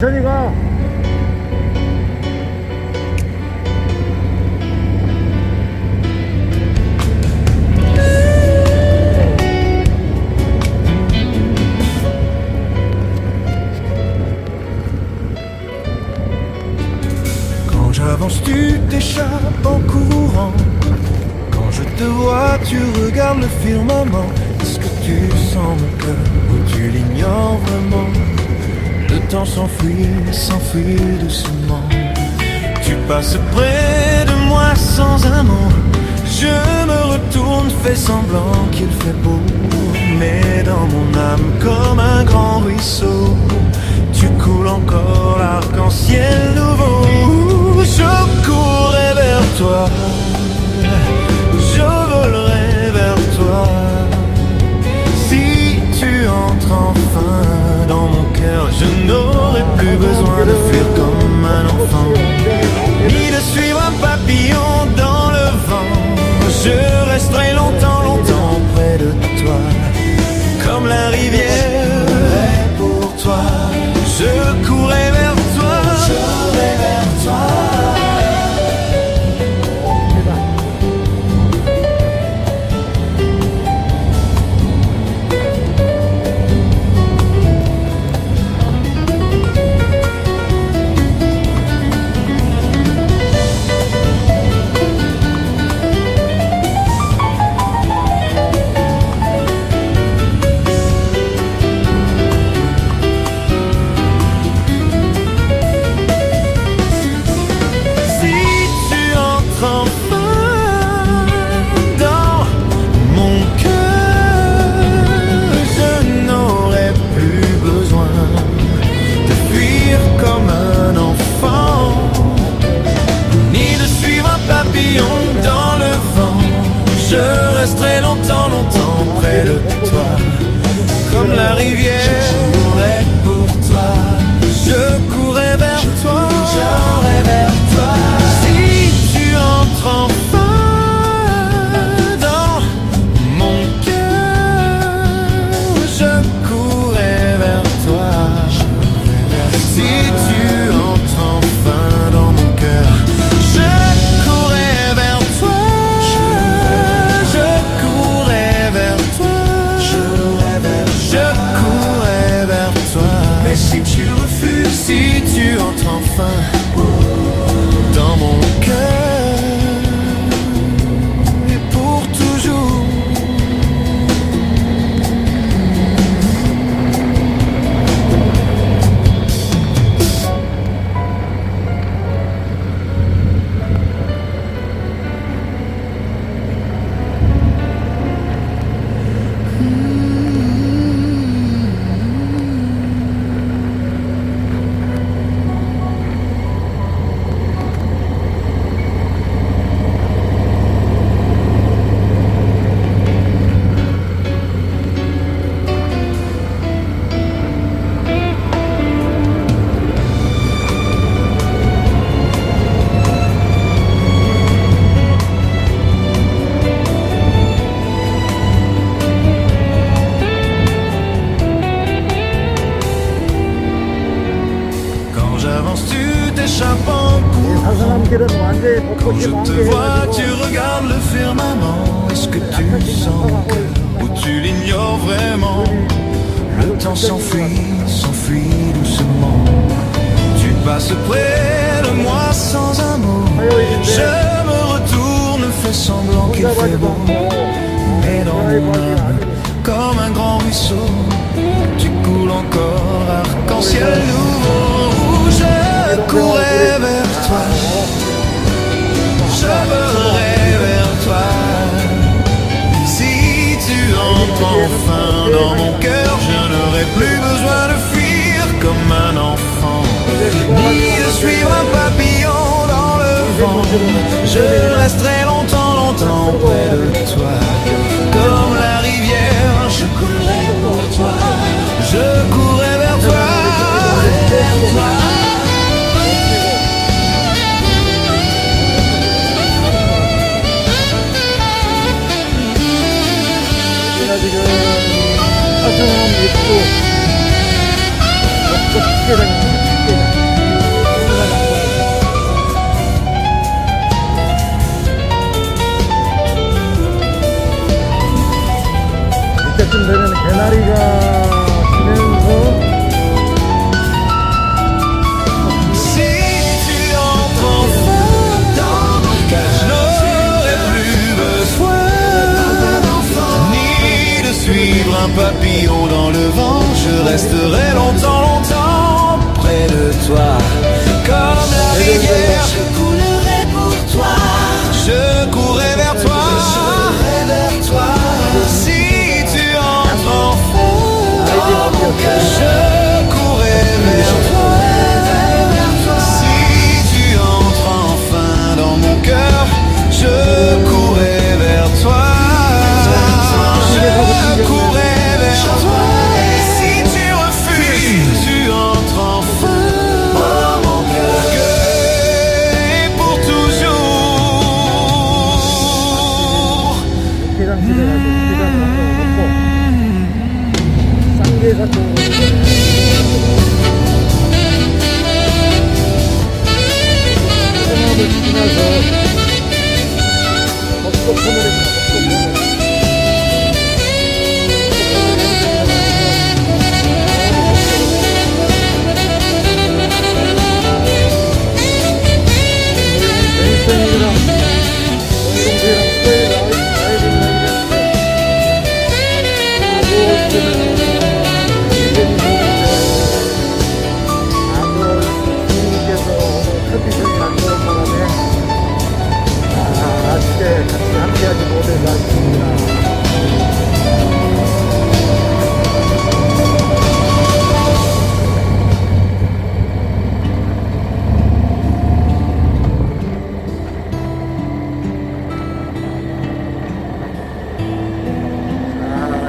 현이가 Quand j'avance, tu t'échappes en courant. Quand je te vois, tu regardes le firmament. Est-ce que tu sens mon cœur ou tu l'ignores vraiment? Le temps s'enfuit doucement. Tu passes près de moi sans un mot. Je me retourne, fais semblant qu'il fait beau. Mais dans mon âme, comme un grand ruisseau, tu coules encore l'arc-en-ciel nouveau. Je courrai vers toi, je volerai vers toi. Si tu entres enfin dans mon cœur, je n'aurai plus besoin de fuir comme un enfant, ni de suivre un papillon dans le vent. Je resterai longtemps, longtemps près de toi, comme la rivière pour toi. Je courrai vers toi, je vais vers toi. Je resterai longtemps, longtemps près de toi, comme la rivière. Je courrai pour toi, je courrai vers toi, j'aurai vers toi. Si tu entres enfin dans mon cœur, je courrai vers toi. Si tu entres enfin dans mon cœur, je courrai vers toi. Mais si tu refuses, si tu entres enfin dans mon cœur, et pour toujours. Tu t'échappes en courant. Quand je te vois, tu regardes le firmament. Est-ce que tu sens mon cœur ou tu l'ignores vraiment? Le temps s'enfuit doucement. Tu passes près de moi sans un mot. Je me retourne, fais semblant qu'il fait beau. Mais dans mon âme, comme un grand ruisseau, tu coules encore arc-en-ciel nouveau. Je courrai vers toi, je volerai vers toi. Si tu entres enfin dans mon cœur, je n'aurai plus besoin de fuir comme un enfant, ni de suivre un papillon dans le vent. Je resterai longtemps, longtemps près de toi, comme la rivière. Je courrai pour toi, je courrai vers toi, vers toi. 지금 화성함 입구 옆쪽 축제장입니다. 개나리가 지면서 Si tu entres enfin dans mon cœur, je n'aurai plus besoin ni de suivre un papillon dans le vent. Je resterai longtemps, longtemps près de toi. Comme la rivière, je coulerai pour toi. Je courrai vers toi. Si tu entres enfin dans mon cœur, je courrai vers toi. Si tu entres enfin dans mon cœur, je courrai vers toi. Je courrai vers toi. Et si tu refuses, tu entres enfin dans mon cœur. Et pour toujours. 계장집에 가서 계장을 한번 먹고 쌍계사 쪽으로 성함을 지나서 법도포를 했구나. 매니저님이랑 동생이랑 스테이 라이브를 같이 함께하지 못해서 아쉽습니다.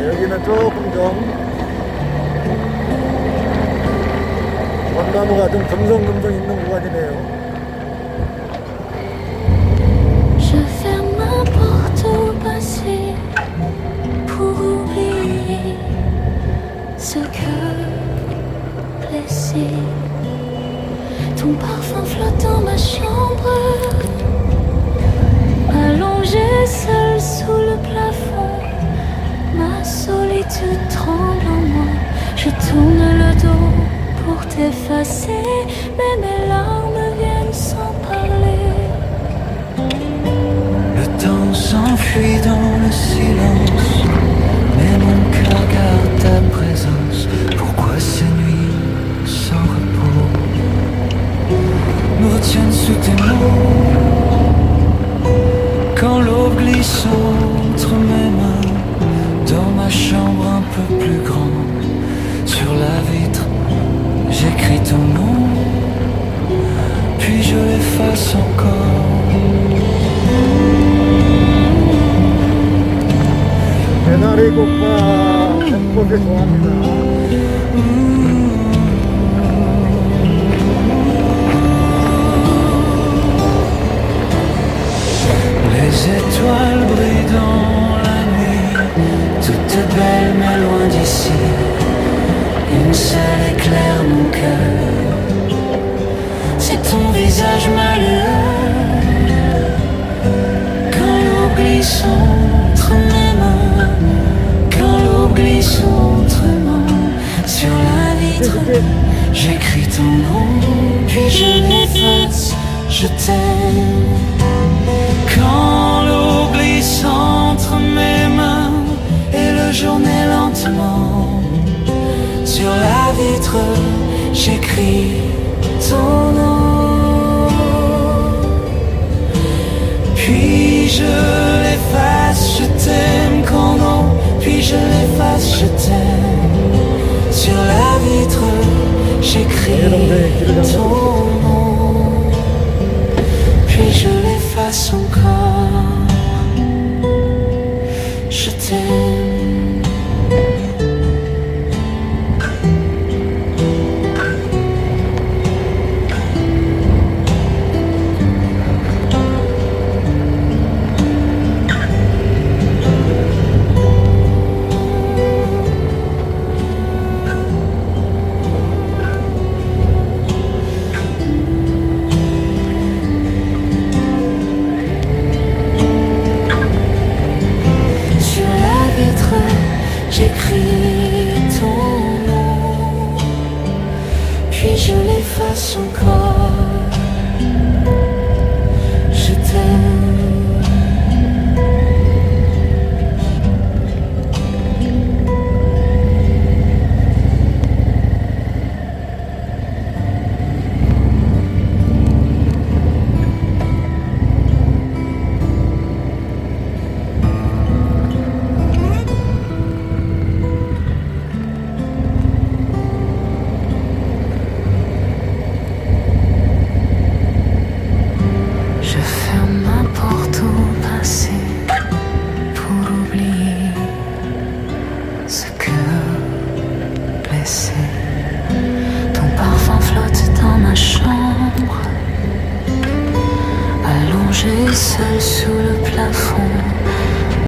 여기는 조금 좀 원나무가 좀 금성금성 있는 구간이네요. Je ferme ma porte au passé pour oublier ce cœur blessé. Ton parfum flotte dans ma chambre, allongé seul sous le plafond. Ma solitude tremble en moi. Je tourne le dos pour t'effacer, mais mes larmes viennent sans parler. Le temps s'enfuit dans le silence, mais mon cœur garde ta présence. Pourquoi ces nuits sans repos me retiennent sous tes mots? Quand l'aube glisse entre mes mains, dans ma chambre un peu plus grande, sur la vitre, j'écris ton nom, puis je l'efface encore. 개나리 국밥 햄버거 좋아합니다. Les étoiles brillent dans la nuit, toutes belles mais loin d'ici. Une seule éclaire mon cœur, c'est ton visage malheureux. Quand l'eau glisse entre mes mains, quand l'eau glisse entre mains, sur la vitre, j'écris ton nom, puis je l'efface, je t'aime. Quand l'eau glisse entre mes mains et le jour naît lentement, sur la vitre, j'écris ton nom. Puis je l'efface, je t'aime. Quand non, puis je l'efface, je t'aime. Sur la vitre, j'écris ton nom. Puis je l'efface encore. Je t'aime. je l'efface encore. Je t'aime. Je ferme ma porte au passé pour oublier ce cœur blessé. Ton parfum flotte dans ma chambre, allongé seul sous le plafond.